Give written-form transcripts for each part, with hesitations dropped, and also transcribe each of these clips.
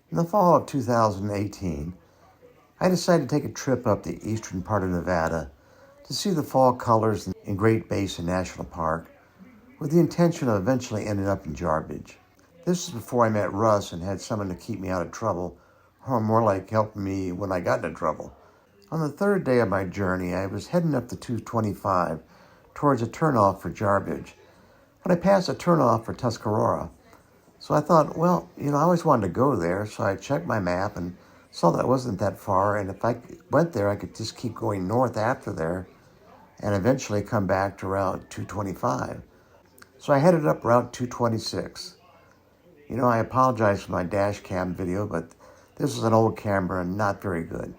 In the fall of 2018, I decided to take a trip up the eastern part of Nevada to see the fall colors in Great Basin National Park with the intention of eventually ending up in Jarbidge. This is before I met Russ and had someone to keep me out of trouble, or more like helping me when I got into trouble. On the third day of my journey, I was heading up the 225 towards a turnoff for Jarbidge, but I passed a turnoff for Tuscarora. So I thought, well, I always wanted to go there, so I checked my map and saw that it wasn't that far, and if I went there, I could just keep going north after there and eventually come back to Route 225. So I headed up Route 226. I apologize for my dash cam video, but this is an old camera and not very good.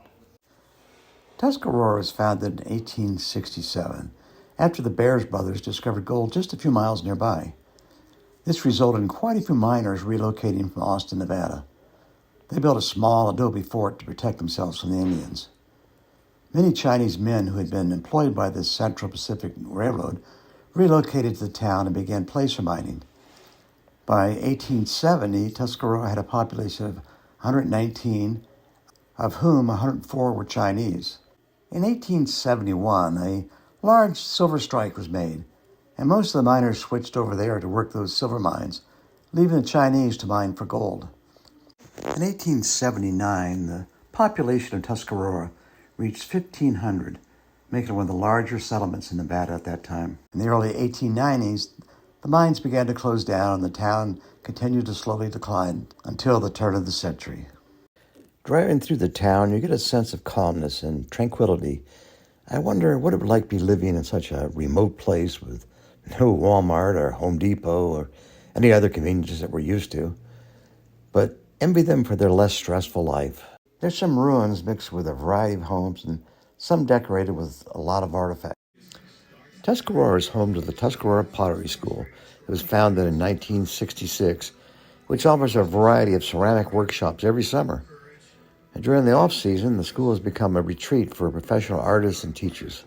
Tuscarora was founded in 1867 after the Bears brothers discovered gold just a few miles nearby. This resulted in quite a few miners relocating from Austin, Nevada. They built a small adobe fort to protect themselves from the Indians. Many Chinese men who had been employed by the Central Pacific Railroad relocated to the town and began placer mining. By 1870, Tuscarora had a population of 119, of whom 104 were Chinese. In 1871, a large silver strike was made, and most of the miners switched over there to work those silver mines, leaving the Chinese to mine for gold. In 1879, the population of Tuscarora reached 1,500, making it one of the larger settlements in Nevada at that time. In the early 1890s, the mines began to close down and the town continued to slowly decline until the turn of the century. Driving through the town, you get a sense of calmness and tranquility. I wonder what it would like to be living in such a remote place with no Walmart or Home Depot or any other conveniences that we're used to. But envy them for their less stressful life. There's some ruins mixed with a variety of homes and some decorated with a lot of artifacts. Tuscarora is home to the Tuscarora Potter School. It was founded in 1966, which offers a variety of ceramic workshops every summer. And during the off-season, the school has become a retreat for professional artists and teachers.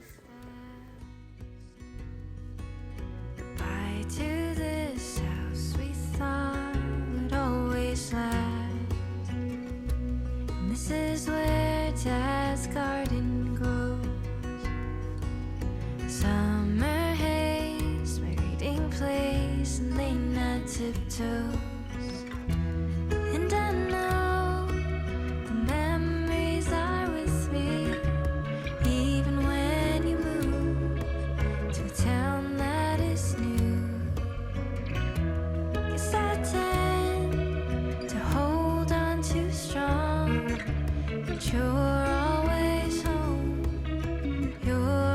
Goodbye to this house we thought would always last. And this is where Dad's garden grows. Summer haze, my reading place, and late night tiptoes. And I know the memories are with me, even when you move to a town that is new. Guess I tend to hold on too strong, but you're always home. You're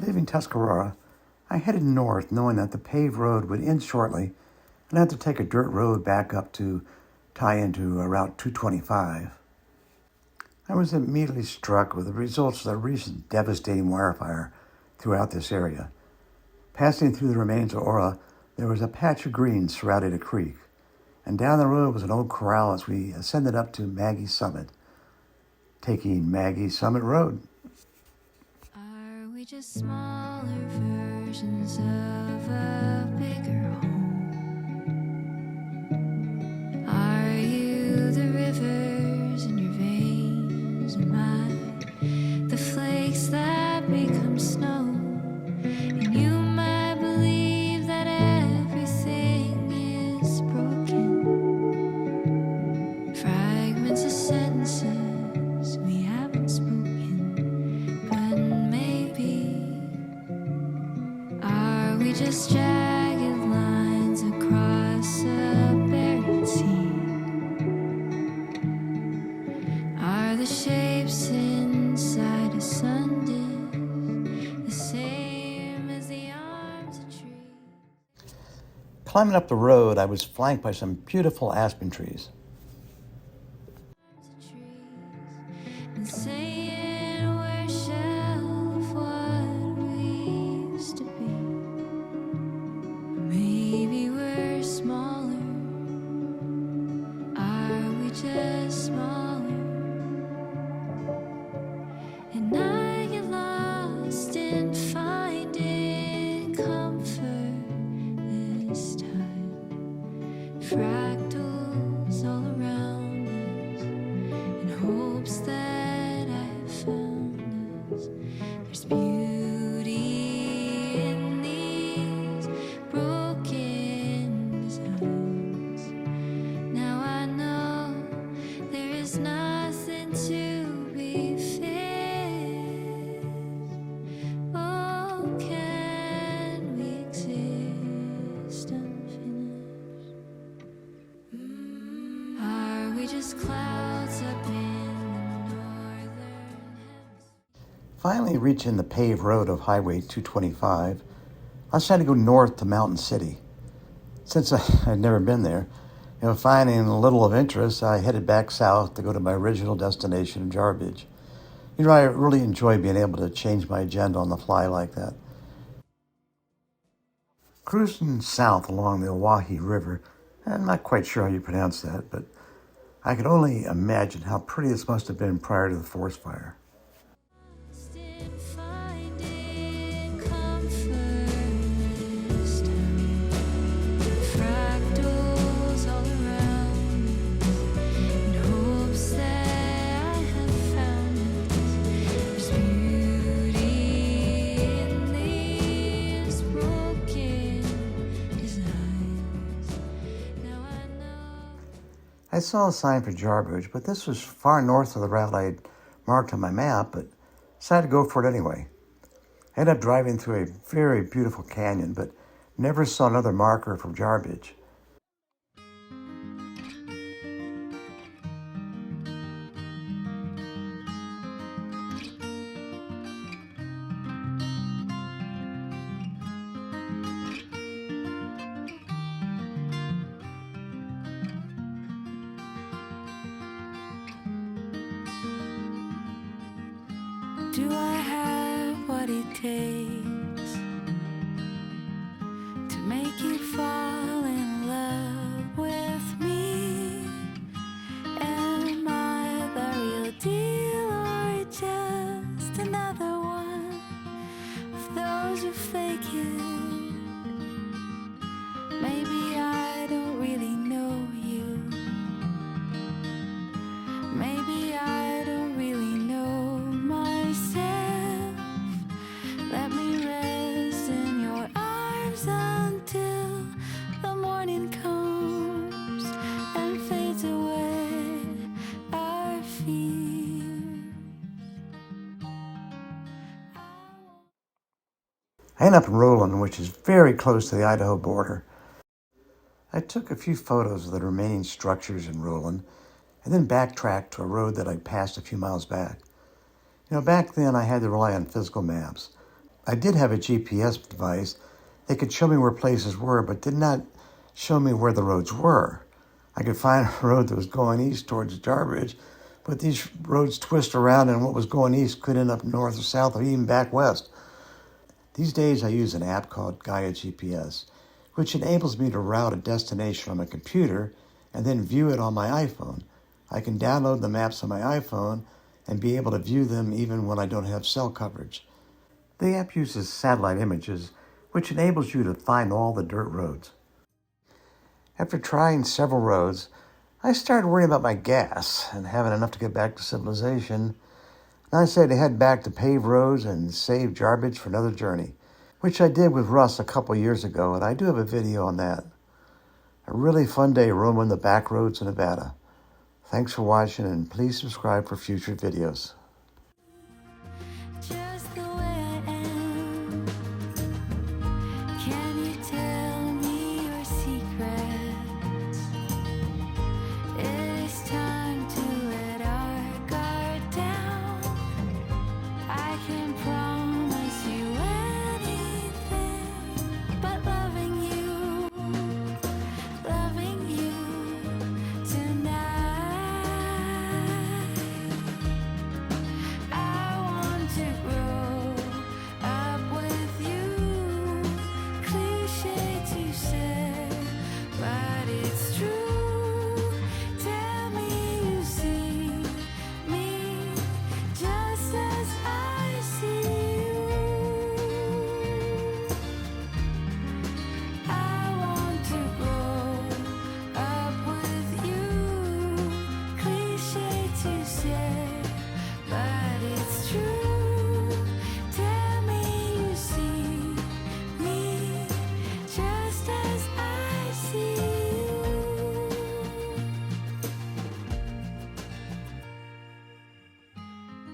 Leaving Tuscarora, I headed north, knowing that the paved road would end shortly, and I had to take a dirt road back up to tie into Route 225. I was immediately struck with the results of the recent devastating wildfire throughout this area. Passing through the remains of Aura, there was a patch of green surrounding a creek, and down the road was an old corral as we ascended up to Maggie Summit, taking Maggie Summit Road. Are we just smaller versions of a bigger home? Are you the rivers in your veins? Am I the flakes that become snow? And you might believe that everything is broken. Fragments of sentences we haven't spoken. But maybe, are we just jagged lines across a buried sea? Are the shapes inside a sundisk the same as the arms of trees? Climbing up the road, I was flanked by some beautiful aspen trees. And saying we're shell of what we used to be. Maybe we're smaller. Are we just smaller? And I get lost in finding comfort this time. Fractals all around us, in hopes that I've found us. There's beauty in these broken designs. Now I know there is nothing to be fixed. Oh, can we exist unfinished? Are we just clouds up in the northern hemisphere? Finally reaching the paved road of Highway 225, I decided to go north to Mountain City. Since I had never been there, finding little of interest, I headed back south to go to my original destination, Jarbidge. I really enjoy being able to change my agenda on the fly like that. Cruising south along the Oahe River, I'm not quite sure how you pronounce that, but I could only imagine how pretty this must have been prior to the forest fire. Lost in finding comfort this time. Fractals all around us, in hopes that I have found us. There's beauty in these broken designs. Now I know. I saw a sign for Jarbidge, but this was far north of the route I had marked on my map, but decided to go for it anyway. I ended up driving through a very beautiful canyon, but never saw another marker for Jarbidge. Do I have what it takes to make you fall in love with me? Am I the real deal or just another one of those who fake it? Maybe I don't really know you. Maybe I don't really know myself. Let me rest in your arms until the morning comes and fades away our fears. I ended up in Rowland, which is very close to the Idaho border. I took a few photos of the remaining structures in Rowland and then backtracked to a road that I'd passed a few miles back. Back then I had to rely on physical maps, I did have a GPS device that could show me where places were, but did not show me where the roads were. I could find a road that was going east towards Jarbidge, but these roads twist around and what was going east could end up north or south or even back west. These days I use an app called Gaia GPS, which enables me to route a destination on my computer and then view it on my iPhone. I can download the maps on my iPhone and be able to view them even when I don't have cell coverage. The app uses satellite images, which enables you to find all the dirt roads. After trying several roads, I started worrying about my gas and having enough to get back to civilization. And I decided to head back to paved roads and save Jarbidge for another journey, which I did with Russ a couple years ago, and I do have a video on that. A really fun day roaming the back roads of Nevada. Thanks for watching, and please subscribe for future videos. Just the way I am. Can you tell me your secrets? It is time to let our guard down. I can promise you anything but loving you tonight. I want to grow up with you. Cliche to say, but it's true. Tell me you see me just as I see you. I want to grow up with you. Cliche to say, but it's true. Tell me you see me just as I see you.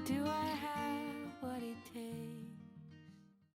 Do I